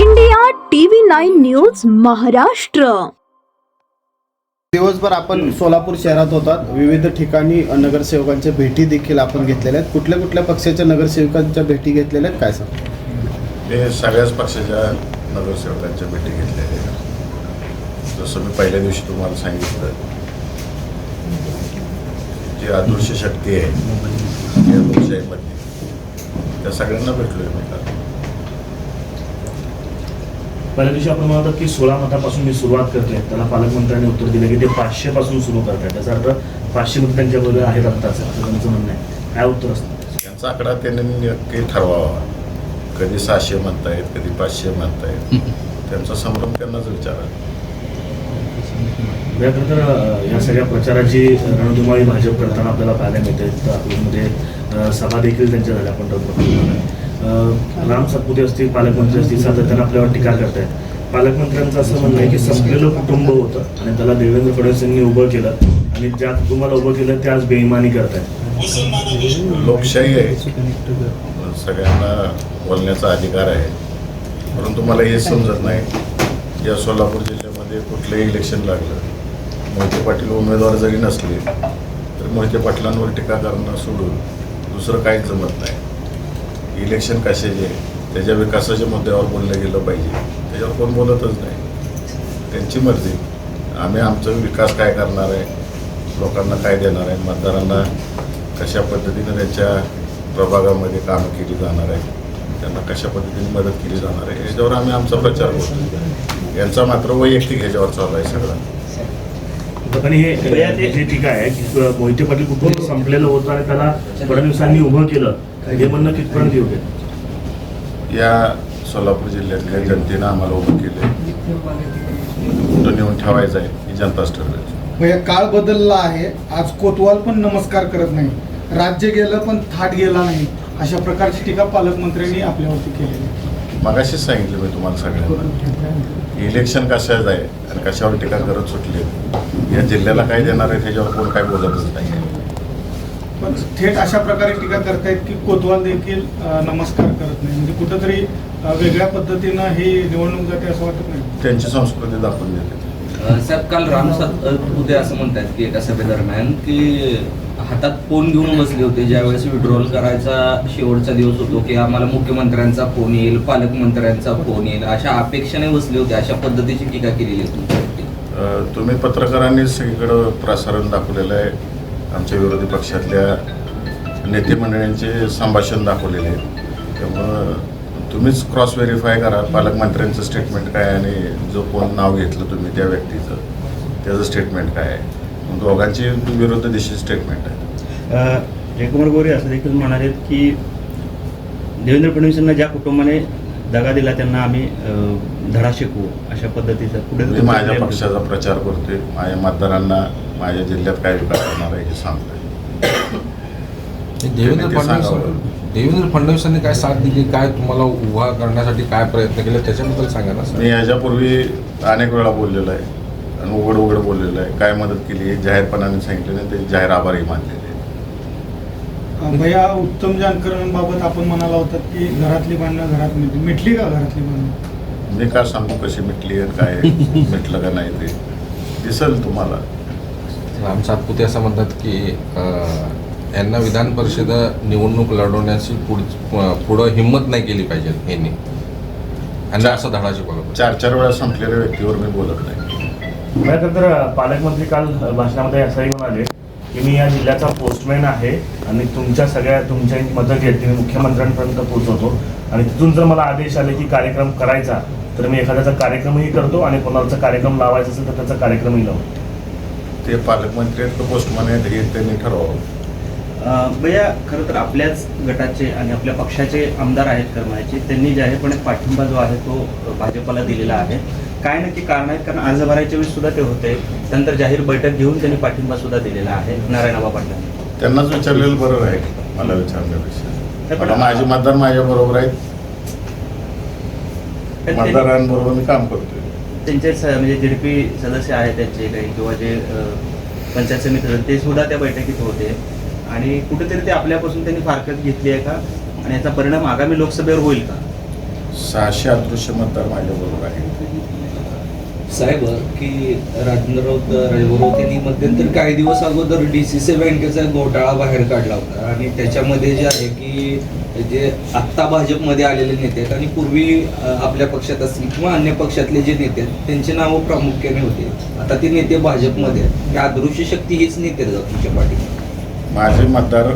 India TV9 news Maharashtra. दिवसभर आपण सोलापूर शहरात होतात. विविध ठिकाणी नगरसेवकांच्या भेटी देखील आपण घेतलेल्या आहेत. कुठल्या कुठल्या पक्षाच्या नगरसेवकांच्या भेटी घेतलेल्या आहेत काय सांग? ते सगळ्याच पक्षाच्या नगरसेवकांच्या भेटी घेतलेल्या आहेत. जसं मी पहिल्या दिवशी तुम्हाला सांगितलं, जी आदर्श शक्ती आहे या लोकशाहीमध्ये, त्या सगळ्यांना भेटलोय मी काल. पहिल्या दिवशी आपण म्हणतो की 16 मतापासून मी सुरुवात करते, त्याला पालकमंत्र्यांनी उत्तर दिलं की ते 500 पासून सुरू करतात. त्याचा अर्थ 500 मत त्यांच्याबरोबर आहेत आत्ताच, असं त्यांचं म्हणणं आहे. काय उत्तर असतं यांचा आकडा त्यांनी नक्की ठरवावा. कधी 600 म्हणतायत, कधी 500 म्हणतायत, त्यांचा संभ्रम त्यांनाच विचारा. खरं तर या सगळ्या प्रचाराची रणधुमाळी भाजप करताना आपल्याला पाहायला मिळते. अकलूजमध्ये सभा देखील त्यांच्या झाल्या. आपण राम सातपुते असतील, पालकमंत्री असतील, सातत्यानं आपल्यावर टीका करतायत. पालकमंत्र्यांचं असं म्हणणं आहे की संपलेलं कुटुंब होतं आणि त्याला देवेंद्र फडणवीसांनी उभं केलं आणि ज्या कुटुंबाला उभं केलं ते आज बेईमानी करतायत. लोकशाही आहे, सगळ्यांना बोलण्याचा अधिकार आहे. परंतु मला हे समजत नाही, या सोलापूर जिल्ह्यामध्ये कुठलंही इलेक्शन लागलं, मोहिते पाटील उमेदवार जरी नसले तर मोहिते पाटलांवर टीका करणं सोडून दुसरं काहीच जमत नाही. इलेक्शन कशाचे, त्याच्या विकासाच्या मुद्द्यावर बोललं गेलं पाहिजे, त्याच्यावर कोण बोलतच नाही. त्यांची मर्जी. आम्ही आमचा विकास काय करणार आहे, लोकांना काय देणार आहे, मतदारांना कशा पद्धतीनं त्यांच्या प्रभागामध्ये कामं केली जाणार आहे, त्यांना कशा पद्धतीने मदत केली जाणार आहे, याच्यावर आम्ही आमचा प्रचार करतो. यांचा मात्र वैयक्तिक ह्याच्यावर चालू आहे सगळं. आणि हे जी टीका आहे की मोहिते पाटील कुटुंब संपलेलं होतं आणि त्याला फडणवीसांनी उभं केलं, हे म्हणणं कितपर्यंत योग्य? या सोलापूर जिल्ह्यातल्या जनतेनं आम्हाला उभं केलं, कुठं नेऊन ठेवायचं आहे ही जनताच ठरवायची. काळ बदलला आहे. आज कोतवाल पण नमस्कार करत नाही, राज्य गेलं पण थाट गेला नाही, अशा प्रकारची टीका पालकमंत्र्यांनी आपल्यावरती केलेली. मगाशीच सांगितलं मी तुम्हाला सगळ्यांना, इलेक्शन कशाचं आहे आणि कशावर टीका करत सुटले, या जिल्ह्याला काय देणार आहे त्याच्यावर कोण काय बोलतच नाही. पण थेट अशा प्रकारे टीका करतायत की कोतवाल देखील नमस्कार करत नाही, म्हणजे कुठंतरी वेगळ्या पद्धतीनं ही निवडणूक जाते असं वाटत नाही. त्यांची संस्कृती दाखवून देते. साहेब, काल राम सातपुते असं म्हणतात की एका सभेदरम्यान की हातात फोन घेऊन बसले होते ज्यावेळेस विड्रॉल करायचा शेवटचा दिवस होतो, की आम्हाला मुख्यमंत्र्यांचा फोन येईल, पालकमंत्र्यांचा फोन येईल, अशा अपेक्षेने बसले होते. अशा पद्धतीची टीका केलेली आहे तुमच्यावरती. तुम्ही पत्रकारांनी सगळीकडं प्रसारण दाखवलेलं आहे. आमच्या विरोधी पक्षातल्या नेते मंडळींचे संभाषण दाखवलेले आहे. त्यामुळं तुम्हीच क्रॉस व्हेरीफाय करा पालकमंत्र्यांचं स्टेटमेंट काय आणि जो कोण नाव घेतलं तुम्ही त्या व्यक्तीचं त्याचं स्टेटमेंट काय आहे. दोघांची विरुद्ध दिशेची स्टेटमेंट आहे. जयकुमार गोरे असं देखील म्हणाले की देवेंद्र फडणवीसांना ज्या कुटुंबाने दगा दिला त्यांना आम्ही धडा शिकवू, अशा पद्धतीचा पुढे मी माझ्या पक्षाचा प्रचार करतोय. माझ्या मतदारांना माझ्या जिल्ह्यात काय विकास होणार आहे हे सांगतोय. देवेंद्र फडणवीसांनी काय साथ दिली, काय तुम्हाला उभा करण्यासाठी काय प्रयत्न केले त्याच्याबद्दल सांगा ना. मी याच्यापूर्वी अनेक वेळा बोललेलो आहे आणि उघड उघड बोललेलं आहे. काय मदत केली जाहीरपणाने सांगितले नाही, ते जाहीर आभारही मानलेले. भैया, उत्तम जानकरांबाबत आपण म्हणाला होतात की घरातली भांडणं घरात मिटली का? घरातली भांडणं मी काय सांगू कशी मिटली आहे, काय मिटलं का नाही ते दिसेल तुम्हाला. राम सातपुते असं म्हणतात की यांना विधान परिषद निवडणूक लढवण्याची पुढं हिंमत नाही केली पाहिजे यांनी, यांना असं धडा शिकवलं. 4-4 वेळा संपलेल्या व्यक्तीवर मी बोलत नाही. तर पालकमंत्री काल भाषणामध्ये असंही म्हणाले की मी या जिल्ह्याचा पोस्टमॅन आहे आणि तुमच्या मदत घेतली मी मुख्यमंत्र्यांपर्यंत पोहोचवतो आणि तिथून जर मला आदेश आले की कार्यक्रम करायचा तर मी एखाद्याचा कार्यक्रमही करतो आणि कोणाचा कार्यक्रम लावायचा असेल तर त्याचा कार्यक्रमही लावतो. ते पालकमंत्री आहेत का पोस्टमन आहेत हे त्यांनी ठरवावं. भैया, खरं तर आपल्याच गटाचे आणि आपल्या पक्षाचे आमदार आहेत करमाळ्याचे, त्यांनी जाहीरपणे पाठिंबा जो आहे तो भाजपला दिलेला आहे. काय नक्की कारण आहेत? कारण अर्ज भरायच्या वेळेस सुद्धा ते होते, त्यानंतर जाहीर बैठक घेऊन त्यांनी पाठिंबा सुद्धा दिलेला आहे नारायणबा पाटलांनी. त्यांनाच विचारलेलं बरं आहे मला विचारण्यापेक्षा. माझे मतदार माझ्या बरोबर आहेत, मतदारांबरोबर मी काम करतोय. त्यांचे म्हणजे जेडपी सदस्य आहेत त्यांचे काही किंवा जे पंचायत समिती ते सुद्धा त्या बैठकीत होते आणि कुठेतरी ते आपल्यापासून त्यांनी फारकत घेतली आहे का आणि याचा परिणाम आगामी लोकसभेवर होईल का? 600 अदृश्य मतदार माझ्याबरोबर आहे. साहेब की राजेंद्र राऊत यांनी मध्यंतरी काही दिवस अगोदर DCC बँकेचा घोटाळा बाहेर काढला होता आणि त्याच्यामध्ये जे आहे की जे आत्ता भाजपमध्ये आलेले नेते आहेत आणि पूर्वी आपल्या पक्षात असतील किंवा अन्य पक्षातले जे नेते आहेत त्यांची नावं प्रामुख्याने होते. आता ते नेते भाजपमध्ये आहेत. या अदृश्य शक्ती हीच नेते तुमच्या पाठीमागे. माझे मतदार,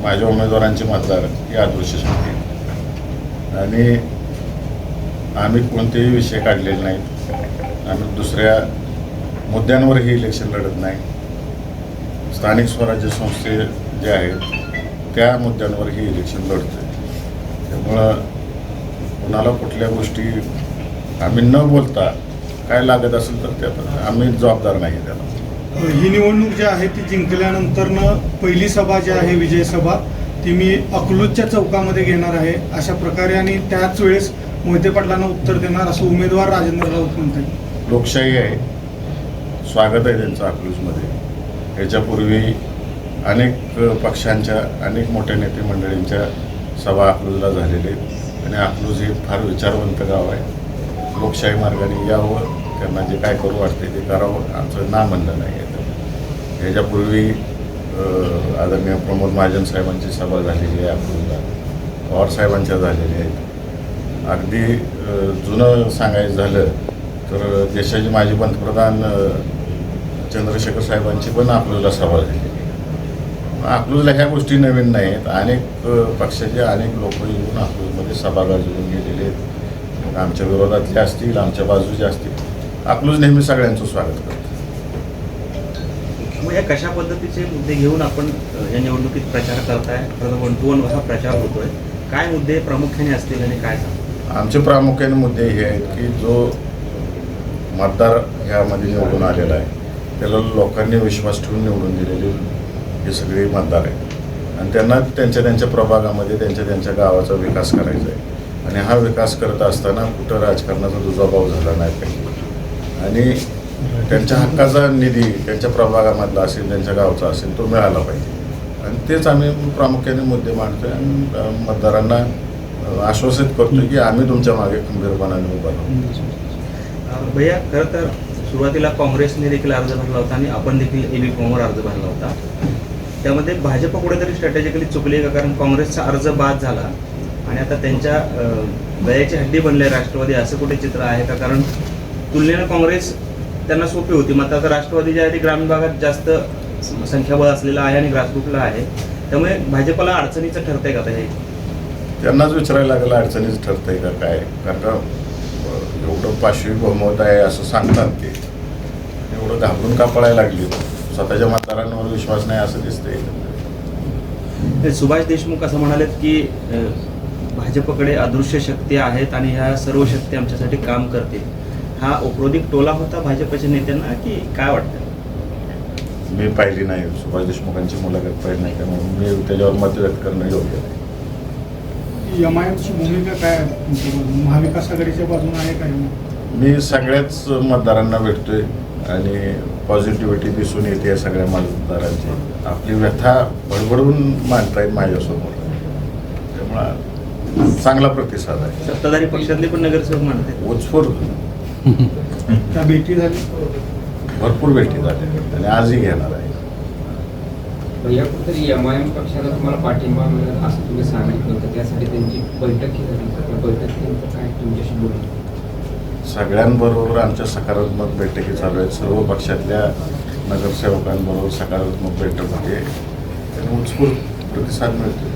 माझ्या उमेदवारांचे मतदार हे अदृश्य शक्ती आहेत. आणि आम्ही कोणतेही विषय काढलेले नाहीत. आम्ही दुसऱ्या मुद्द्यांवरही इलेक्शन लढत नाही. स्थानिक स्वराज्य संस्थे जे आहेत त्या मुद्द्यांवरही इलेक्शन लढतो. त्यामुळं कोणाला कुठल्या गोष्टी आम्ही न बोलता काय लागत असेल तर त्यात आम्ही जबाबदार नाही त्याला. ही निवडणूक जी आहे ती जिंकल्यानंतरनं पहिली सभा जी आहे विजय सभा ती मी अकलूजच्या चौकामध्ये घेणार आहे अशा प्रकारे आणि त्याच वेळेस मोहिते पाटलांना उत्तर देणार असं उमेदवार राजेंद्र राऊत म्हणतात. लोकशाही आहे, स्वागत आहे त्यांचं अकलूजमध्ये. याच्यापूर्वी अनेक पक्षांच्या अनेक मोठ्या नेते मंडळींच्या सभा अकलूजला झालेल्या आहेत आणि अकलूज हे फार विचारवंत गाव आहे. लोकशाही मार्गाने यावं, त्यांना जे काय करू वाटते ते करावं, आमचं ना म्हणणं नाही आहे. ह्याच्यापूर्वी आदरणीय प्रमोद महाजन साहेबांची सभा झालेली आहे अकलूजला, पवार साहेबांच्या झालेल्या आहेत. अगदी जुनं सांगायचं झालं तर देशाचे माजी पंतप्रधान चंद्रशेखर साहेबांची पण अकलूजला सभा झाली. अकलूजला ह्या गोष्टी नवीन नाहीत. अनेक पक्षाचे अनेक लोक येऊन अकलूजमध्ये सभा गाजवून गेलेले आहेत. आमच्या विरोधातले असतील, आमच्या बाजूचे असतील. अकलूज नेहमी सगळ्यांचं स्वागत करतो. मग या कशा पद्धतीचे मुद्दे घेऊन आपण या निवडणुकीत प्रचार करताय? वन टू वन असा प्रचार होतोय. काय मुद्दे प्रामुख्याने असतील आणि काय सांगतो? आमचे प्रामुख्याने मुद्दे हे आहेत की जो मतदार ह्यामध्ये निवडून आलेला आहे त्याला लोकांनी विश्वास ठेवून निवडून दिलेले हे सगळे मतदार आहेत आणि त्यांना त्यांच्या त्यांच्या प्रभागामध्ये त्यांच्या गावाचा विकास करायचा आहे. आणि हा विकास करत असताना कुठं राजकारणाचा दुजाभाव झाला नाही पाहिजे आणि त्यांच्या हक्काचा निधी त्यांच्या प्रभागामधला असेल, त्यांच्या गावचा असेल, तो मिळाला पाहिजे. आणि तेच आम्ही प्रामुख्याने मुद्दे मांडतोय आणि मतदारांना आश्वासित करतो की आम्ही तुमच्या मागे खंबीरपणाने उभा राहू. भैया, खरं तर सुरुवातीला काँग्रेसने देखील अर्ज भरला होता आणि आपण देखील EV फॉर्मवर अर्ज भरला होता. त्यामध्ये भाजप कुठेतरी स्ट्रॅटेजिकली चुकली का? कारण काँग्रेसचा अर्ज बाद झाला आणि आता त्यांच्या दयाची हड्डी बनले राष्ट्रवादी, असं कुठे चित्र आहे का? कारण तुलनेनं काँग्रेस त्यांना सोपी होती. मात्र आता राष्ट्रवादी जे आहे ते ग्रामीण भागात जास्त संख्याबळ असलेलं आहे आणि ग्रासरूटला आहे. त्यामुळे भाजपला अडचणीचं ठरतंय का? हे त्यांनाच विचारायला लागलं अडचणीच ठरतंय का काय? कारण का एवढं पाशवी बहुमत आहे असं सांगतात ते, एवढं घाबरून का पळायला लागली? स्वतःच्या मतदारांवर विश्वास नाही असं दिसतंय. सुभाष देशमुख असं म्हणालेत की भाजपकडे अदृश्य शक्ती आहेत आणि ह्या सर्व शक्ती आमच्यासाठी काम करतील. हा औपरोधिक टोला होता भाजपच्या नेत्यांना की काय वाटतं? मी पाहिली नाही, सुभाष देशमुखांची मुलाखत पाहिली नाही, त्यामुळे मी त्याच्यावर मत व्यक्त करणं योग्य नाही. MIMची भूमिका काय आहे तुमच्या बाजूने? महाविकास आघाडीच्या बाजूने आहे काय? मी सगळ्याच मतदारांना भेटतोय आणि पॉझिटिव्हिटी दिसून येते सगळ्या मतदारांची. आपली व्यथा बडबडून मांडतायत माझ्यासमोर, त्यामुळं चांगला प्रतिसाद आहे. सत्ताधारी पक्षातले पण नगरसेवक म्हणतात उत्स्फूर्त त्या भेटी झाली, भरपूर भेटी झाल्या आणि आजही घेणार आहे. या कुठेतरी MIM पक्षाला तुम्हाला पाठिंबा मिळेल असं तुम्ही सांगितलं होतं, त्यासाठी त्यांची बैठक केली. त्या बैठकीनंतर काय तुमच्याशी बोलू? सगळ्यांबरोबर आमच्या सकारात्मक बैठकी चालू आहेत. सर्व पक्षातल्या नगरसेवकांबरोबर सकारात्मक बैठक होते आणि उत्स्फूर्त प्रतिसाद मिळतो.